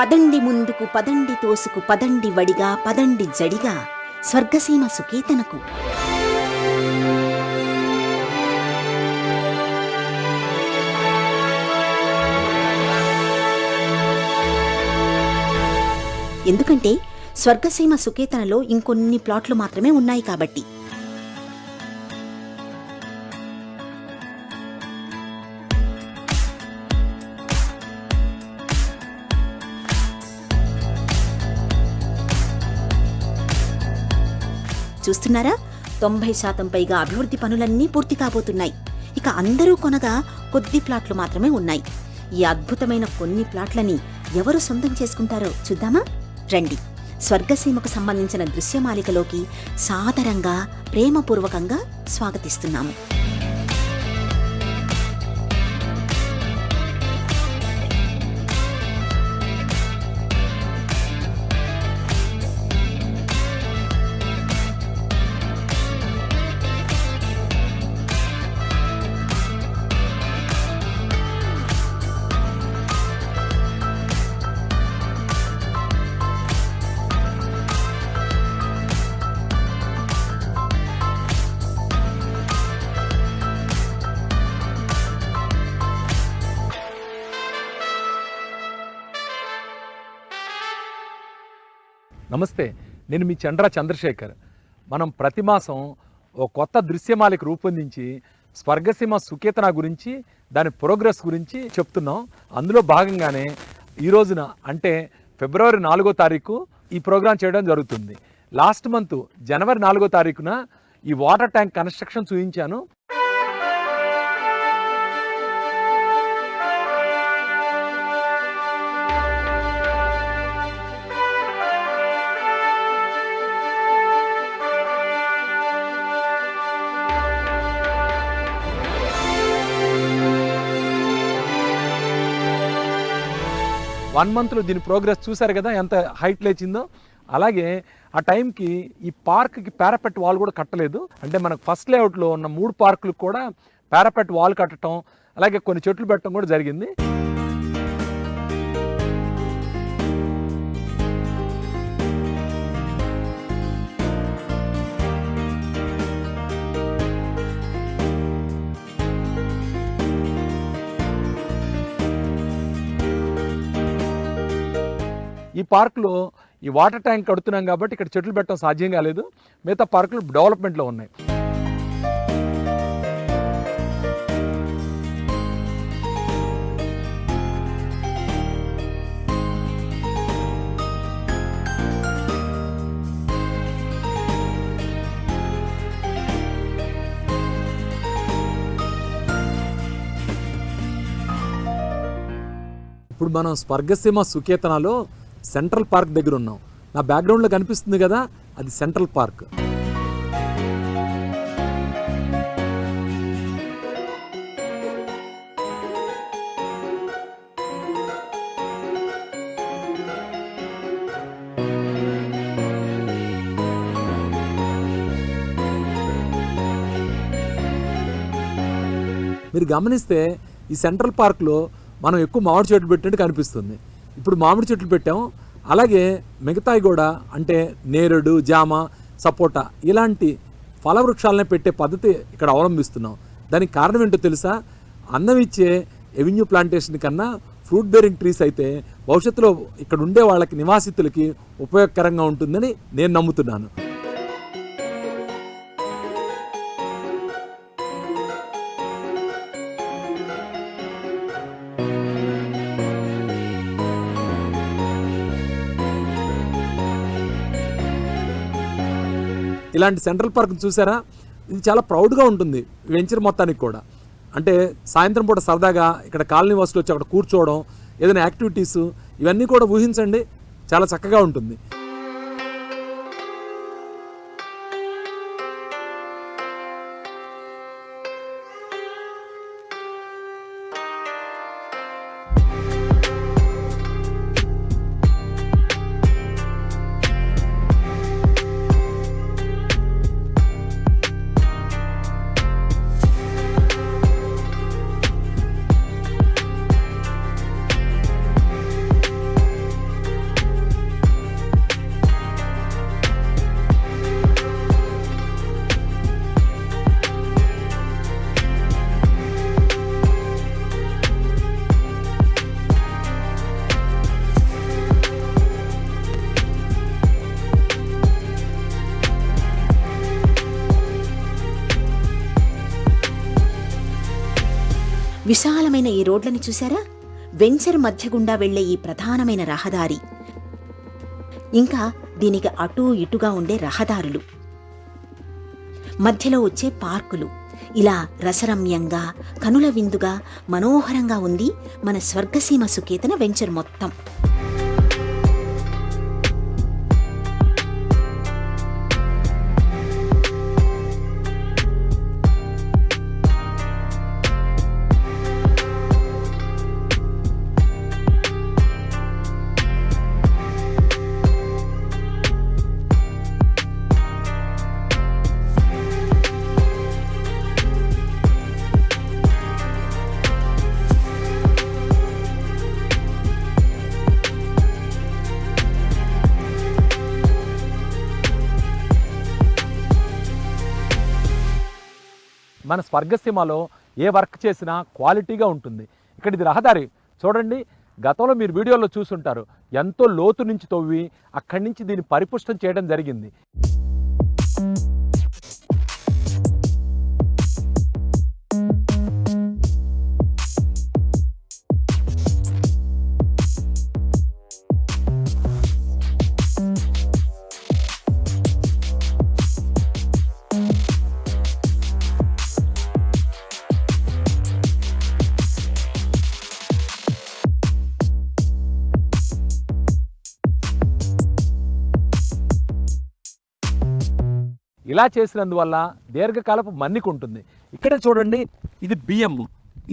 పదండి ముందుకు, పదండి తోసుకు, పదండి వడిగా, పదండి జడిగా, స్వర్గసీమ సుకేతనకు. ఎందుకంటే స్వర్గసీమ సుకేతనలో ఇంకొన్ని ప్లాట్లు మాత్రమే ఉన్నాయి కాబట్టి. చూస్తున్నారా, 90% పైగా అభివృద్ధి పనులన్నీ పూర్తి కాబోతున్నాయి. ఇక అందరూ కొనగా కొద్ది ప్లాట్లు మాత్రమే ఉన్నాయి. ఈ అద్భుతమైన కొన్ని ప్లాట్లని ఎవరు సొంతం చేసుకుంటారో చూద్దామా రండి. స్వర్గసీమకు సంబంధించిన దృశ్యమాలికలోకి సాదరంగా, ప్రేమపూర్వకంగా స్వాగతిస్తున్నాము. నమస్తే, నేను మీ చంద్రశేఖర్. మనం ప్రతి మాసం ఓ కొత్త దృశ్యమాలిక రూపొందించి స్వర్గసీమ సుకేతన గురించి, దాని ప్రోగ్రెస్ గురించి చెప్తున్నాం. అందులో భాగంగానే ఈ రోజున అంటే ఫిబ్రవరి 4వ తారీఖు ఈ ప్రోగ్రాం చేయడం జరుగుతుంది. లాస్ట్ మంత్ జనవరి 4వ తారీఖున ఈ వాటర్ ట్యాంక్ కన్స్ట్రక్షన్ చూపించాను. వన్ మంత్లో దీని ప్రోగ్రెస్ చూశారు కదా, ఎంత హైట్ లేచిందో. అలాగే ఆ టైంకి ఈ పార్క్కి పారాపెట్ వాల్ కూడా కట్టలేదు. అంటే మనకు ఫస్ట్ లేఅవుట్లో ఉన్న 3 పార్కులకు కూడా పారాపెట్ వాల్ కట్టడం, అలాగే కొన్ని చెట్లు పెట్టడం కూడా జరిగింది. ఈ పార్కులో ఈ వాటర్ ట్యాంక్ కడుతున్నాం కాబట్టి ఇక్కడ చెట్లు పెట్టడం సాధ్యం కాలేదు. మిగతా పార్కులు డెవలప్మెంట్లో ఉన్నాయి. ఇప్పుడు మనం స్వర్గసీమ సుకేతనలో సెంట్రల్ పార్క్ దగ్గర ఉన్నాం. నా బ్యాక్గ్రౌండ్లో కనిపిస్తుంది కదా, అది సెంట్రల్ పార్క్. మీరు గమనిస్తే ఈ సెంట్రల్ పార్క్లో మనం ఎక్కువ మామిడి చెట్లు పెట్టినట్టు కనిపిస్తుంది. ఇప్పుడు మామిడి చెట్లు పెట్టాం. అలాగే మిగతాయి కూడా, అంటే నేరేడు, జామ, సపోటా ఇలాంటి ఫలవృక్షాలనే పెట్టే పద్ధతి ఇక్కడ అవలంబిస్తున్నాం. దానికి కారణం ఏంటో తెలుసా? అన్నం ఇచ్చే ఎవెన్యూ ప్లాంటేషన్ కన్నా ఫ్రూట్ బేరింగ్ ట్రీస్ అయితే భవిష్యత్తులో ఇక్కడ ఉండే వాళ్ళకి, నివాసితులకి ఉపయోగకరంగా ఉంటుందని నేను నమ్ముతున్నాను. ఇలాంటి సెంట్రల్ పార్క్ చూసారా? ఇది చాలా ప్రౌడ్గా ఉంటుంది వెంచర్ మొత్తానికి కూడా. అంటే సాయంత్రం పూట సరదాగా ఇక్కడ కాలనీ వాసులు వచ్చి అక్కడ కూర్చోవడం, ఏదైనా యాక్టివిటీస్, ఇవన్నీ కూడా ఊహించండి, చాలా చక్కగా ఉంటుంది. విశాలమైన ఈ రోడ్లని చూశారా? వెంచర్ మధ్య గుండా వెళ్లే ఈ ప్రధానమైన రహదారి, ఇంకా దీనికి అటూ ఇటుగా ఉండే రహదారులు, మధ్యలో వచ్చే పార్కులు, ఇలా రసరమ్యంగా కనుల విందుగా మనోహరంగా ఉంది మన స్వర్గసీమ సుకేతన వెంచర్ మొత్తం. మన స్వర్గసీమలో ఏ వర్క్ చేసినా క్వాలిటీగా ఉంటుంది. ఇక్కడ ఇది రహదారి చూడండి, గతంలో మీరు వీడియోలో చూసుంటారు, ఎంతో లోతు నుంచి తవ్వి అక్కడి నుంచి దీన్ని పరిపుష్టం చేయడం జరిగింది. ఇలా చేసినందువల్ల దీర్ఘకాలపు మన్నిక ఉంటుంది. ఇక్కడ చూడండి, ఇది బియ్యం,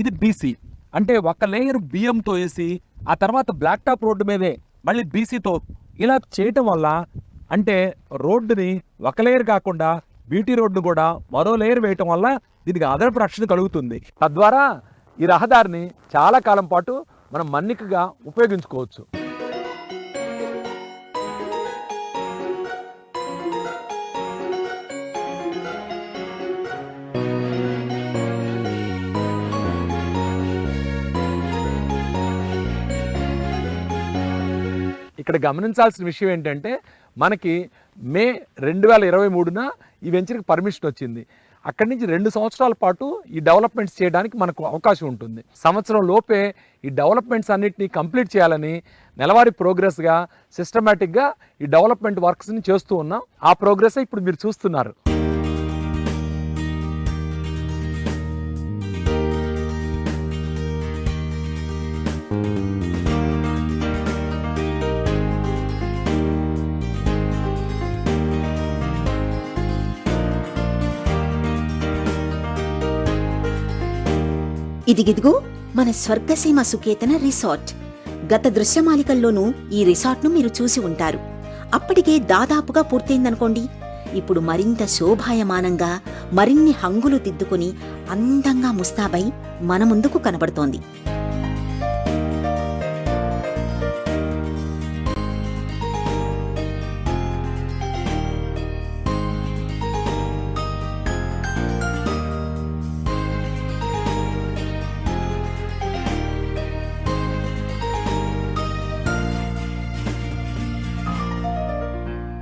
ఇది బీసీ, అంటే ఒక లేయర్ బియ్యంతో వేసి ఆ తర్వాత బ్లాక్ టాప్ రోడ్డు మీదే మళ్ళీ బీసీతో ఇలా చేయటం వల్ల, అంటే రోడ్డుని ఒక లేయర్ కాకుండా బీటీ రోడ్డు కూడా మరో లేయర్ వేయటం వల్ల దీనికి అదనపు రక్షణ కలుగుతుంది. తద్వారా ఈ రహదారిని చాలా కాలం పాటు మనం మన్నికగా ఉపయోగించుకోవచ్చు. ఇక్కడ గమనించాల్సిన విషయం ఏంటంటే, మనకి మే 2023న ఈ వెంచర్కి పర్మిషన్ వచ్చింది. అక్కడి నుంచి 2 సంవత్సరాల పాటు ఈ డెవలప్మెంట్స్ చేయడానికి మనకు అవకాశం ఉంటుంది. సంవత్సరం లోపే ఈ డెవలప్మెంట్స్ అన్నిటినీ కంప్లీట్ చేయాలని నెలవారీ ప్రోగ్రెస్గా సిస్టమేటిక్గా ఈ డెవలప్మెంట్ వర్క్స్ని చేస్తూ ఉన్నాం. ఆ ప్రోగ్రెస్ ఇప్పుడు మీరు చూస్తున్నారు. ఇదిగిదిగో మన స్వర్గసీమ సుకేతన రిసార్ట్. గత దృశ్యమాలికల్లోనూ ఈ రిసార్ట్ను మీరు చూసి ఉంటారు. అప్పటికే దాదాపుగా పూర్తయిందనుకోండి. ఇప్పుడు మరింత శోభాయమానంగా మరిన్ని హంగులు దిద్దుకొని అందంగా ముస్తాబై మన ముందుకు కనబడుతోంది.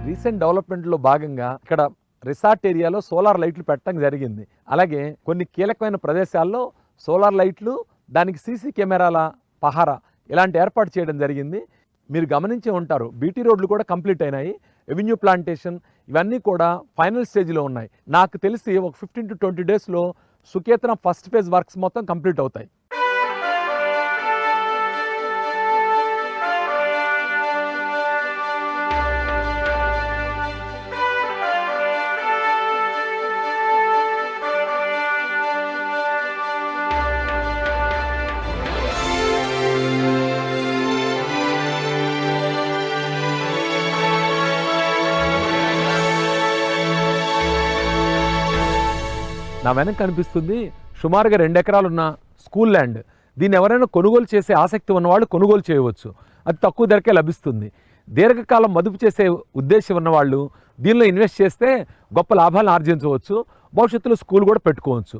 రీసెంట్ డెవలప్మెంట్లో భాగంగా ఇక్కడ రిసార్ట్ ఏరియాలో సోలార్ లైట్లు పెట్టడం జరిగింది. అలాగే కొన్ని కీలకమైన ప్రదేశాల్లో సోలార్ లైట్లు, దానికి సీసీ కెమెరాల పహారా ఇలాంటి ఏర్పాటు చేయడం జరిగింది. మీరు గమనించే ఉంటారు, బీటీ రోడ్లు కూడా కంప్లీట్ అయినాయి. ఎవెన్యూ ప్లాంటేషన్ ఇవన్నీ కూడా ఫైనల్ స్టేజ్లో ఉన్నాయి. నాకు తెలిసి ఒక 15 to 20 డేస్లో సుకేతన ఫస్ట్ ఫేజ్ వర్క్స్ మొత్తం కంప్లీట్ అవుతాయి. నా వెనక కనిపిస్తుంది సుమారుగా 2 ఎకరాలున్న స్కూల్ ల్యాండ్. దీన్ని ఎవరైనా కొనుగోలు చేసే ఆసక్తి ఉన్నవాళ్ళు కొనుగోలు చేయవచ్చు. అది తక్కువ ధరకే లభిస్తుంది. దీర్ఘకాలం మదుపు చేసే ఉద్దేశం ఉన్నవాళ్ళు దీనిలో ఇన్వెస్ట్ చేస్తే గొప్ప లాభాలను ఆర్జించవచ్చు. భవిష్యత్తులో స్కూల్ కూడా పెట్టుకోవచ్చు.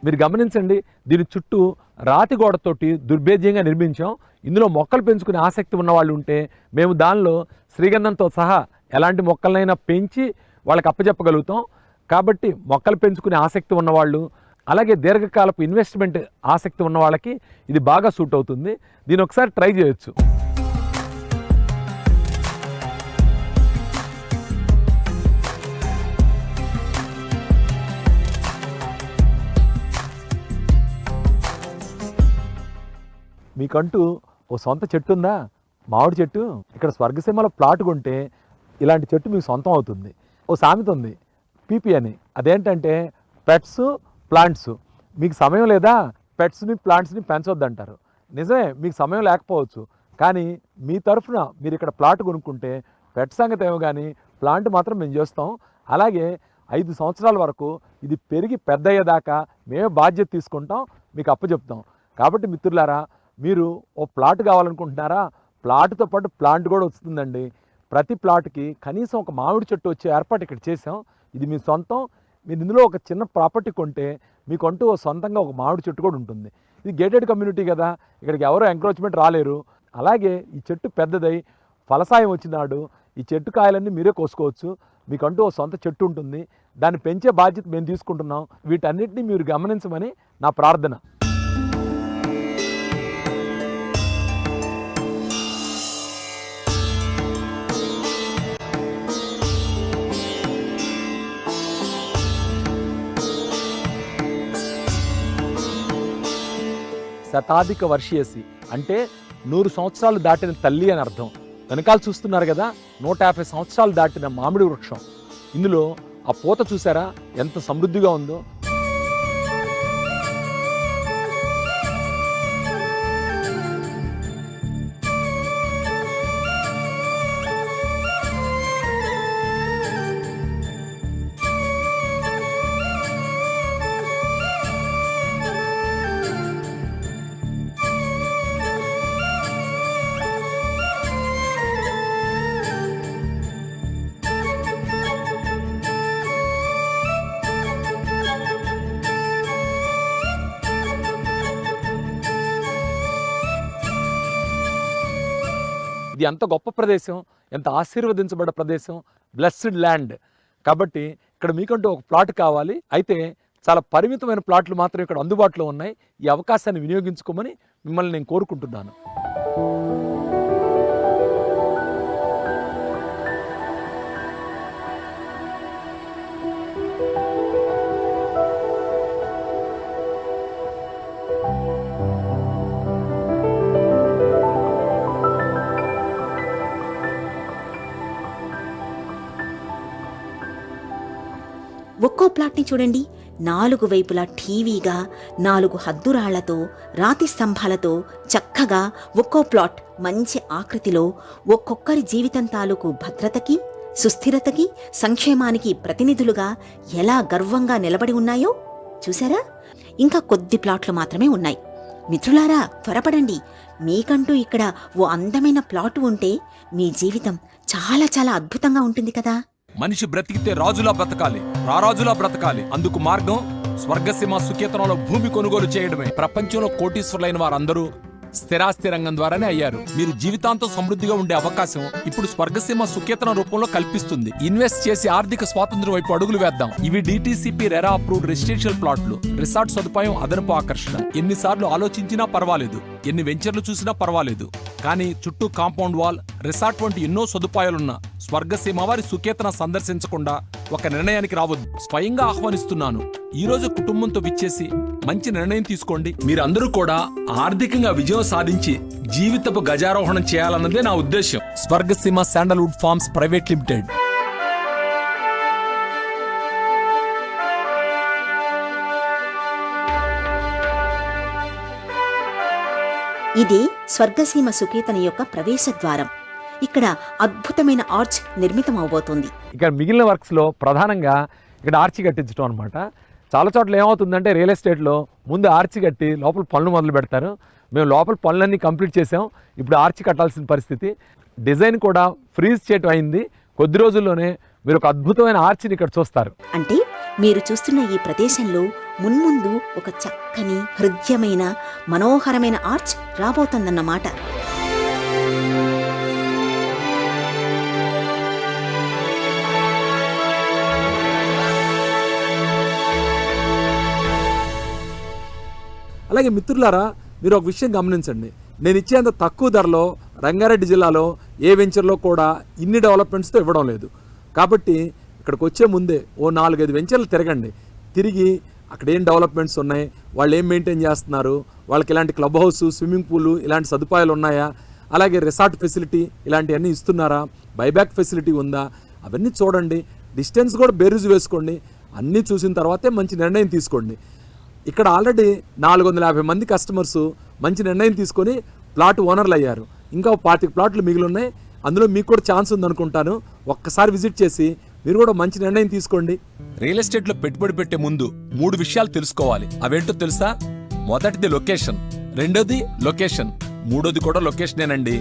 మీరు గమనించండి, దీని చుట్టూ రాతి గోడతోటి దుర్భేద్యంగా నిర్మించాం. ఇందులో మొక్కలు పెంచుకునే ఆసక్తి ఉన్న వాళ్ళు ఉంటే మేము దానిలో శ్రీగంధంతో సహా ఎలాంటి మొక్కలనైనా పెంచి వాళ్ళకి అప్పచెప్పగలుగుతాం. కాబట్టి మొక్కలు పెంచుకునే ఆసక్తి ఉన్నవాళ్ళు, అలాగే దీర్ఘకాలపు ఇన్వెస్ట్మెంట్ ఆసక్తి ఉన్న వాళ్ళకి ఇది బాగా సూట్ అవుతుంది. దీన్ని ఒకసారి ట్రై చేయొచ్చు. మీకంటూ ఓ సొంత చెట్టు ఉందా? మామిడి చెట్టు. ఇక్కడ స్వర్గసీమలో ప్లాట్ కొంటే ఇలాంటి చెట్టు మీకు సొంతం అవుతుంది. ఓ సామెత ఉంది, పీపీ అని. అదేంటంటే పెట్స్ ప్లాంట్స్. మీకు సమయం లేదా, పెట్స్ని ప్లాంట్స్ని పెంచొద్దంటారు. నిజమే, మీకు సమయం లేకపోవచ్చు, కానీ మీ తరఫున మీరు ఇక్కడ ప్లాట్ కొనుక్కుంటే పెట్ సంగతి ఏమో కానీ ప్లాంట్ మాత్రం మేము చేస్తాం. అలాగే 5 సంవత్సరాల వరకు ఇది పెరిగి పెద్ద అయ్యేదాకా మేమే బాధ్యత తీసుకుంటాం, మీకు అప్పచెప్తాం. కాబట్టి మిత్రులారా, మీరు ఓ ప్లాట్ కావాలనుకుంటున్నారా? ప్లాట్తో పాటు ప్లాంట్ కూడా వస్తుందండి. ప్రతి ప్లాట్కి కనీసం ఒక మామిడి చెట్టు వచ్చే ఏర్పాటు ఇక్కడ చేసాం. ఇది మీ సొంతం. మీరు ఇందులో ఒక చిన్న ప్రాపర్టీ కొంటే మీకంటూ సొంతంగా ఒక మామిడి చెట్టు కూడా ఉంటుంది. ఇది గేటెడ్ కమ్యూనిటీ కదా, ఇక్కడికి ఎవరో ఎంక్రోచ్మెంట్ రాలేరు. అలాగే ఈ చెట్టు పెద్దదై ఫలసాయం వచ్చినాడు ఈ చెట్టు కాయలన్నీ మీరే కోసుకోవచ్చు. మీకంటూ ఓ సొంత చెట్టు ఉంటుంది. దాన్ని పెంచే బాధ్యత మేము తీసుకుంటున్నాం. వీటన్నిటిని మీరు గమనించమని నా ప్రార్థన. శతాధిక వర్షీయసి అంటే 100 సంవత్సరాలు దాటిన తల్లి అని అర్థం. వెనకాల చూస్తున్నారు కదా, 150 సంవత్సరాలు దాటిన మామిడి వృక్షం. ఇందులో ఆ పూత చూసారా ఎంత సమృద్ధిగా ఉందో. ఇది ఎంత గొప్ప ప్రదేశం, ఎంత ఆశీర్వదించబడ్డ ప్రదేశం, బ్లెస్డ్ ల్యాండ్. కాబట్టి ఇక్కడ మీకంటూ ఒక ప్లాట్ కావాలి. అయితే చాలా పరిమితమైన ప్లాట్లు మాత్రం ఇక్కడ అందుబాటులో ఉన్నాయి. ఈ అవకాశాన్ని వినియోగించుకోమని మిమ్మల్ని నేను కోరుకుంటున్నాను. ఒక్కో ప్లాట్ని చూడండి, 4 వైపులా టీవీగా 4 హద్దురాళ్లతో, రాతి స్తంభాలతో చక్కగా ఒక్కో ప్లాట్ మంచి ఆకృతిలో ఒక్కొక్కరి జీవితం తాలూకు భద్రతకి, సుస్థిరతకి, సంక్షేమానికి ప్రతినిధులుగా ఎలా గర్వంగా నిలబడి ఉన్నాయో చూసారా? ఇంకా కొద్ది ప్లాట్లు మాత్రమే ఉన్నాయి. మిత్రులారా, త్వరపడండి. మీకంటూ ఇక్కడ ఓ అందమైన ప్లాట్ ఉంటే మీ జీవితం చాలా చాలా అద్భుతంగా ఉంటుంది కదా. మనిషి బ్రతికితే రాజులా బ్రతకాలి, రారాజులా బ్రతకాలి. అందుకు మార్గం స్వర్గసీమ సుకేతనంలో భూమి కొనుగోలు చేయడమే. ప్రపంచంలో కోటీశ్వరులైన వారందరూ స్థిరాస్తి రంగం ద్వారానే అయ్యారు. మీరు జీవితాంతం సమృద్ధిగా ఉండే అవకాశం ఇప్పుడు స్వర్గసీమ సుకేతనం రూపంలో కల్పిస్తుంది. ఇన్వెస్ట్ చేసి ఆర్థిక స్వాతంత్ర్యం వైపు అడుగులు వేద్దాం. ఇవి DTCP రెరా అప్రూవ్డ్ రెసిడెన్షియల్ ప్లాట్లు. రిసార్ట్ సదుపాయం అదనపు ఆకర్షణ. ఎన్నిసార్లు ఆలోచించినా పర్వాలేదు, ఎన్ని వెంచర్లు చూసినా పర్వాలేదు, కానీ చుట్టూ కాంపౌండ్ వాల్, రిసార్ట్ వంటి ఎన్నో సదుపాయాలున్న స్వర్గసీమ వారి సుకేతన సందర్శించకుండా ఒక నిర్ణయానికి రావద్దు. స్వయంగా ఆహ్వానిస్తున్నాను. ఈ రోజు కుటుంబంతో విచ్చేసి మంచి నిర్ణయం తీసుకోండి. మీరందరూ కూడా ఆర్థికంగా విజయం సాధించి జీవితపు గజారోహణం చేయాలన్నదే నా ఉద్దేశం. Swargaseema sandalwood forms private limited. ఇది స్వర్గసీమ సుకేతన యొక్క ప్రవేశ ద్వారం. ఇక్కడ అద్భుతమైన ఆర్చ్ నిర్మితం అవబోతోంది. ఇక్కడ మిగిలిన వర్క్స్లో ప్రధానంగా ఇక్కడ ఆర్చి కట్టించడం అనమాట. చాలా చోట్ల ఏమవుతుందంటే రియల్ ఎస్టేట్లో ముందు ఆర్చి కట్టి లోపల పనులు మొదలు పెడతారు. మేము లోపల పనులన్నీ కంప్లీట్ చేసాం. ఇప్పుడు ఆర్చి కట్టాల్సిన పరిస్థితి. డిజైన్ కూడా ఫ్రీజ్ చేయటం అయింది. కొద్ది రోజుల్లోనే మీరు ఒక అద్భుతమైన ఆర్చిని ఇక్కడ చూస్తారు. అంటే మీరు చూస్తున్న ఈ ప్రదేశంలో మున్ముందు ఒక చక్కని హృద్యమైన మనోహరమైన ఆర్చ్ రాబోతోందన్నమాట. అలాగే మిత్రులారా, మీరు ఒక విషయం గమనించండి. నేను ఇచ్చేంత తక్కువ ధరలో రంగారెడ్డి జిల్లాలో ఏ వెంచర్లో కూడా ఇన్ని డెవలప్మెంట్స్తో ఇవ్వడం లేదు. కాబట్టి ఇక్కడికి వచ్చే ముందే ఓ 4-5 వెంచర్లు తిరగండి. తిరిగి అక్కడ ఏం డెవలప్మెంట్స్ ఉన్నాయి, వాళ్ళు ఏం మెయింటైన్ చేస్తున్నారు, వాళ్ళకి ఇలాంటి క్లబ్ హౌస్, స్విమ్మింగ్ పూల్ ఇలాంటి సదుపాయాలు ఉన్నాయా, అలాగే రిసార్ట్ ఫెసిలిటీ ఇలాంటివన్నీ ఇస్తున్నారా, బైబ్యాక్ ఫెసిలిటీ ఉందా, అవన్నీ చూడండి. డిస్టెన్స్ కూడా బేరీజు వేసుకోండి. అన్నీ చూసిన తర్వాతే మంచి నిర్ణయం తీసుకోండి. ఇక్కడ ఆల్రెడీ 450 మంది కస్టమర్స్ మంచి నిర్ణయం తీసుకొని ప్లాట్ ఓనర్లు అయ్యారు. ఇంకా 25 ప్లాట్లు మిగిలి ఉన్నాయి. అందులో మీకు కూడా ఛాన్స్ ఉందనుకుంటాను. ఒక్కసారి విజిట్ చేసి మీరు కూడా మంచి నిర్ణయం తీసుకోండి. రియల్ ఎస్టేట్ లో పెట్టుబడి పెట్టే ముందు 3 విషయాలు తెలుసుకోవాలి. అవేంటో తెలుసా? మొదటిది లొకేషన్, రెండోది లొకేషన్, మూడోది కూడా లొకేషనేనండి.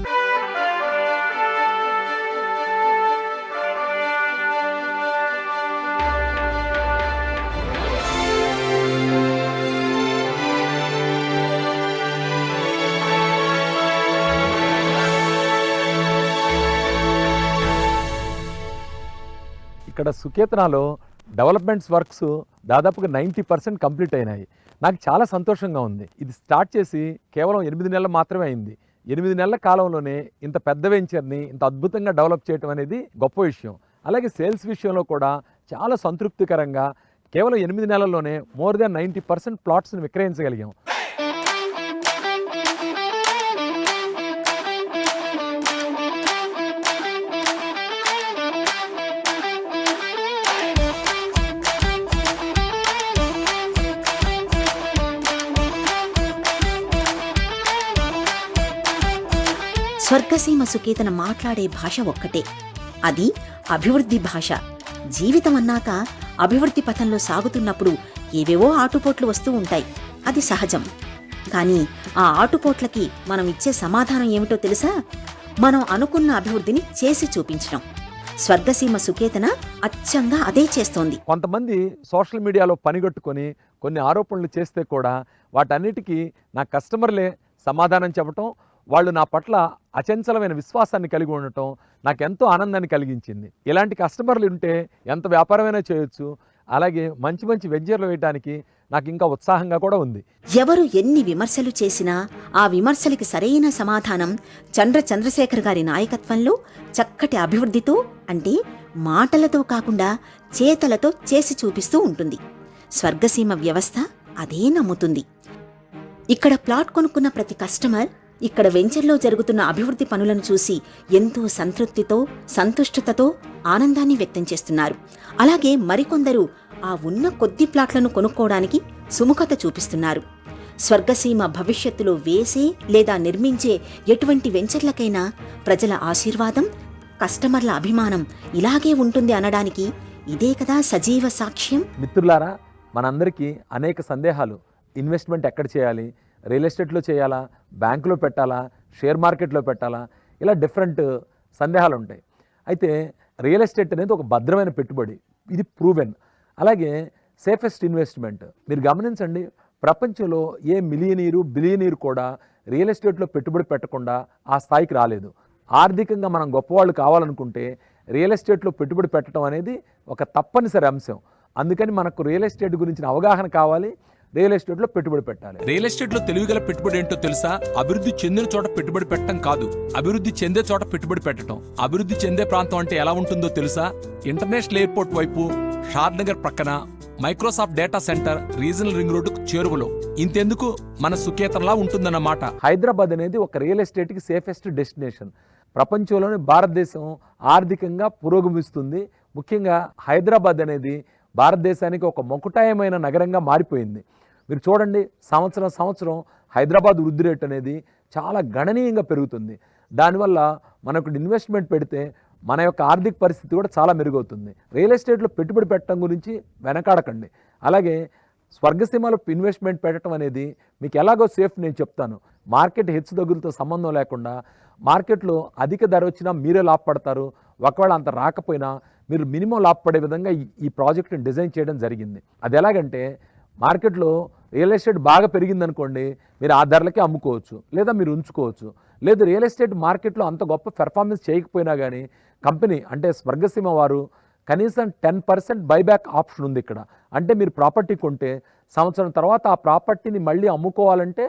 ఇక్కడ సుకేతనాలో డెవలప్మెంట్స్ వర్క్స్ దాదాపుగా 90% కంప్లీట్ అయినాయి. నాకు చాలా సంతోషంగా ఉంది. ఇది స్టార్ట్ చేసి కేవలం 8 నెలలు మాత్రమే అయింది. 8 నెలల కాలంలోనే ఇంత పెద్ద వెంచర్ని ఇంత అద్భుతంగా డెవలప్ చేయడం అనేది గొప్ప విషయం. అలాగే సేల్స్ విషయంలో కూడా చాలా సంతృప్తికరంగా కేవలం 8 నెలల్లోనే మోర్ దాన్ 90% ప్లాట్స్ని విక్రయించగలిగాం. స్వర్గసీమ సుకేతన మాట్లాడే భాష ఒక్కటే, అది అభివృద్ధి భాష. జీవితం అన్నాక అభివృద్ధి పథంలో సాగుతున్నప్పుడు ఏవేవో ఆటుపోట్లు వస్తూ ఉంటాయి, అది సహజం. కానీ ఆ ఆటుపోట్లకి మనం ఇచ్చే సమాధానం ఏమిటో తెలుసా? మనం అనుకున్న అభివృద్ధిని చేసి చూపించడం. స్వర్గసీమ సుకేతన అచ్చంగా అదే చేస్తోంది. కొంతమంది సోషల్ మీడియాలో పనిగట్టుకొని కొన్ని ఆరోపణలు చేస్తే కూడా వాటన్నిటికీ నా కస్టమర్లే సమాధానం చెప్పటం, వాళ్ళు నా పట్ల అచంచలమైన విశ్వాసాన్ని కలిగి ఉండటం నాకు ఎంతో ఆనందాన్ని కలిగించింది. ఇలాంటి కస్టమర్లు ఉంటే ఎంత వ్యాపారమైనా చేయొచ్చు. అలాగే మంచి మంచి వెంచర్లు వేయడానికి నాకు ఇంకా ఉత్సాహంగా కూడా ఉంది. ఎవరు ఎన్ని విమర్శలు చేసినా ఆ విమర్శలకి సరైన సమాధానం చంద్రశేఖర్ గారి నాయకత్వంలో చక్కటి అభివృద్ధితో, అంటే మాటలతో కాకుండా చేతలతో చేసి చూపిస్తూ ఉంటుంది. స్వర్గసీమ వ్యవస్థ అదే నమ్ముతుంది. ఇక్కడ ప్లాట్ కొనుక్కున్న ప్రతి కస్టమర్ ఇక్కడ వెంచర్లో జరుగుతున్న అభివృద్ధి పనులను చూసి ఎంతో సంతృప్తితో, సంతుష్టతతో ఆనందాన్ని వ్యక్తం చేస్తున్నారు. అలాగే మరికొందరు ఆ ఉన్న కొద్ది ప్లాట్లను కొనుక్కోవడానికి సుముఖత చూపిస్తున్నారు. స్వర్గసీమ భవిష్యత్తులో వేసే లేదా నిర్మించే ఎటువంటి వెంచర్లకైనా ప్రజల ఆశీర్వాదం, కస్టమర్ల అభిమానం ఇలాగే ఉంటుంది అనడానికి ఇదే కదా సజీవ సాక్ష్యం. మిత్రులారా, మనందరికీ అనేక సందేహాలు. ఇన్వెస్ట్మెంట్ ఎక్కడ చేయాలి, రియల్ ఎస్టేట్లో చేయాలా, బ్యాంకులో పెట్టాలా, షేర్ మార్కెట్లో పెట్టాలా, ఇలా డిఫరెంట్ సందేహాలు ఉంటాయి. అయితే రియల్ ఎస్టేట్ అనేది ఒక భద్రమైన పెట్టుబడి, ఇది ప్రూవెన్. అలాగే సేఫెస్ట్ ఇన్వెస్ట్మెంట్. మీరు గమనించండి, ప్రపంచంలో ఏ మిలియనీరు, బిలియనీరు కూడా రియల్ ఎస్టేట్లో పెట్టుబడి పెట్టకుండా ఆ స్థాయికి రాలేదు. ఆర్థికంగా మనం గొప్పవాళ్ళు కావాలనుకుంటే రియల్ ఎస్టేట్లో పెట్టుబడి పెట్టడం అనేది ఒక తప్పనిసరి అంశం. అందుకని మనకు రియల్ ఎస్టేట్ గురించిన అవగాహన కావాలి, రియల్ ఎస్టేట్లో పెట్టుబడి పెట్టాలి. రియల్ ఎస్టేట్ లో తెలివిగల పెట్టుబడి ఏంటో తెలుసా? అభివృద్ధి చెందిన చోట పెట్టుబడి పెట్టడం కాదు, అభివృద్ధి చెందే చోట పెట్టుబడి పెట్టడం. అభివృద్ధి చెందే ప్రాంతం అంటే ఎలా ఉంటుందో తెలుసా? ఇంటర్నేషనల్ ఎయిర్పోర్ట్ వైపు, షాద్నగర్ ప్రక్కన, Microsoft data centre, regional ring road చేరువలో. ఇంతెందుకు, మన సుకేతనలా ఉంటుందన్నమాట. హైదరాబాద్ అనేది ఒక రియల్ ఎస్టేట్కి సేఫెస్ట్ డెస్టినేషన్. ప్రపంచంలోని భారతదేశం ఆర్థికంగా పురోగమిస్తుంది. ముఖ్యంగా హైదరాబాద్ అనేది భారతదేశానికి ఒక మొకుటాయమైన నగరంగా మారిపోయింది. మీరు చూడండి, సంవత్సరం హైదరాబాద్ వృద్ధి రేట్ అనేది చాలా గణనీయంగా పెరుగుతుంది. దానివల్ల మనకు ఇన్వెస్ట్మెంట్ పెడితే మన యొక్క ఆర్థిక పరిస్థితి కూడా చాలా మెరుగవుతుంది. రియల్ ఎస్టేట్లో పెట్టుబడి పెట్టడం గురించి వెనకాడకండి. అలాగే స్వర్గసీమలో ఇన్వెస్ట్మెంట్ పెట్టడం అనేది మీకు ఎలాగో సేఫ్ నేను చెప్తాను. మార్కెట్ హెచ్చుతగ్గులతో సంబంధం లేకుండా, మార్కెట్లో అధిక ధర వచ్చినా మీరే లాభపడతారు, ఒకవేళ అంత రాకపోయినా మీరు మినిమం లాభపడే విధంగా ఈ ప్రాజెక్ట్ని డిజైన్ చేయడం జరిగింది. అది ఎలాగంటే మార్కెట్లో రియల్ ఎస్టేట్ బాగా పెరిగిందనుకోండి, మీరు ఆ ధరలకే అమ్ముకోవచ్చు, లేదా మీరు ఉంచుకోవచ్చు. లేదు రియల్ ఎస్టేట్ మార్కెట్లో అంత గొప్ప పెర్ఫార్మెన్స్ చేయకపోయినా కానీ కంపెనీ అంటే స్వర్గసీమ వారు కనీసం 10% బైబ్యాక్ ఆప్షన్ ఉంది ఇక్కడ. అంటే మీరు ప్రాపర్టీ కొంటే సంవత్సరం తర్వాత ఆ ప్రాపర్టీని మళ్ళీ అమ్ముకోవాలంటే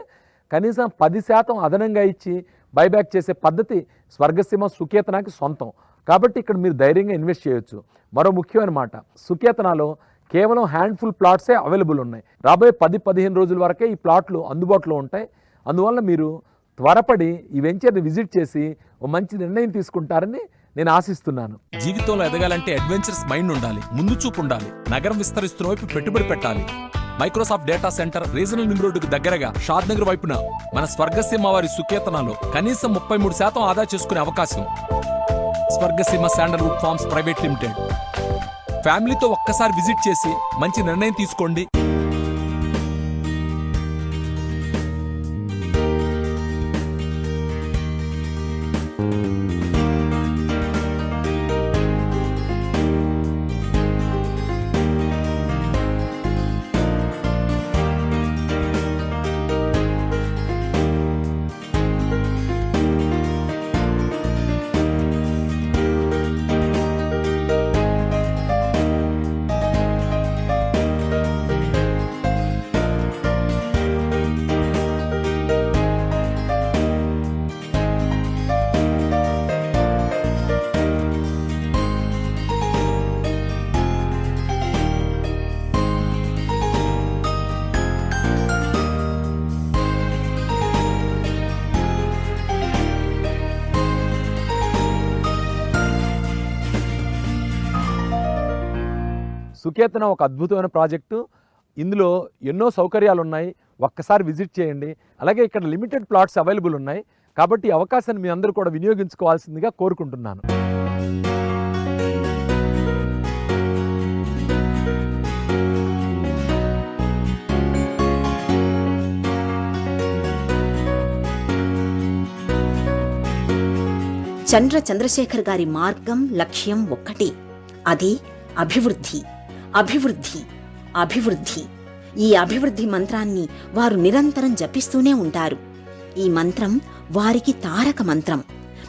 కనీసం 10% అదనంగా ఇచ్చి బైబ్యాక్ చేసే పద్ధతి స్వర్గసీమ సుకేతనాకి సొంతం. కాబట్టి ఇక్కడ మీరు ధైర్యంగా ఇన్వెస్ట్ చేయొచ్చు. మరో ముఖ్యమైన మాట, సుకేతనాలో కేవలం హ్యాండ్ఫుల్ ప్లాట్సే అవైలబుల్ ఉన్నాయి. రాబోయే 10-15 రోజుల వరకే ఈ ప్లాట్లు అందుబాటులో ఉంటాయి. అందువల్ల మీరు త్వరపడి ఈ వెంచర్ని విజిట్ చేసి ఓ మంచి నిర్ణయం తీసుకుంటారని నేను ఆశిస్తున్నాను. జీవితంలో ఎదగాలంటే అడ్వెంచరస్ మైండ్ ఉండాలి, ముందు చూపు ఉండాలి, నగరం విస్తరిస్తున్న వైపు పెట్టుబడి పెట్టాలి. Microsoft data centre regional link రోడ్డుకు దగ్గరగా షాద్ నగర్ వైపున మన స్వర్గసీమ వారి సుకేతనాలో కనీసం 33% ఆదా చేసుకునే అవకాశం. Swargaseema sandalwood forms private limited. ఫ్యామిలీతో ఒక్కసారి విజిట్ చేసి మంచి నిర్ణయం తీసుకోండి. సుకేతన ఒక అద్భుతమైన ప్రాజెక్టు. ఇందులో ఎన్నో సౌకర్యాలు ఉన్నాయి. ఒక్కసారి విజిట్ చేయండి. అలాగే ఇక్కడ లిమిటెడ్ ప్లాట్స్ అవైలబుల్ ఉన్నాయి. కాబట్టి ఈ అవకాశాన్ని మీ అందరూ కూడా వినియోగించుకోవాల్సిందిగా కోరుకుంటున్నాను. చంద్రశేఖర్ గారి మార్గం, లక్ష్యం ఒక్కటే, అది అభివృద్ధి, అభివృద్ధి, అభివృద్ధి. ఈ అభివృద్ధి మంత్రాన్ని వారు నిరంతరం జపిస్తూనే ఉంటారు. ఈ మంత్రం వారికి తారక మంత్రం,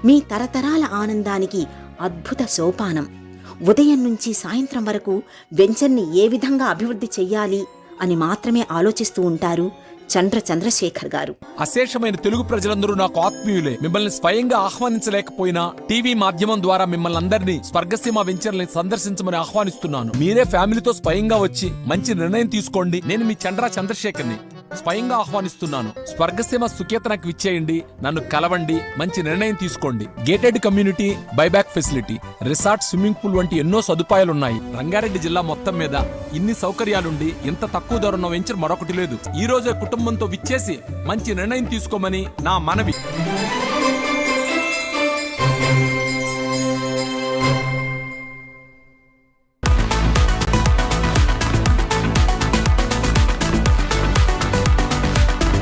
మీ తరతరాల ఆనందానికి అద్భుత సోపానం. ఉదయం నుంచి సాయంత్రం వరకు వెంచర్ని ఏ విధంగా అభివృద్ధి చెయ్యాలి అని మాత్రమే ఆలోచిస్తూ ఉంటారు చంద్రశేఖర్ గారు. అశేషమైన తెలుగు ప్రజలందరూ నాకు ఆత్మీయులే. మిమ్మల్ని స్వయంగా ఆహ్వానించలేకపోయినా టీవీ మాధ్యమం ద్వారా మిమ్మల్ని అందరినీ స్వర్గసీమ వెంచర్ని సందర్శించమని ఆహ్వానిస్తున్నాను. మీరే ఫ్యామిలీతో స్వయంగా వచ్చి మంచి నిర్ణయం తీసుకోండి. నేను మీ చంద్రశేఖర్ని స్వయంగా ఆహ్వానిస్తున్నాను. స్వర్గసీమ సుకేతనకు విచ్చేయండి, నన్ను కలవండి, మంచి నిర్ణయం తీసుకోండి. Gated community, buyback facility, resort, swimming pool వంటి ఎన్నో సదుపాయాలున్నాయి. రంగారెడ్డి జిల్లా మొత్తం మీద ఇన్ని సౌకర్యాలుండి ఇంత తక్కువ ధర ఉన్న వెంచర్ మరొకటి లేదు. ఈ రోజే కుటుంబంతో విచ్చేసి మంచి నిర్ణయం తీసుకోమని నా మనవి.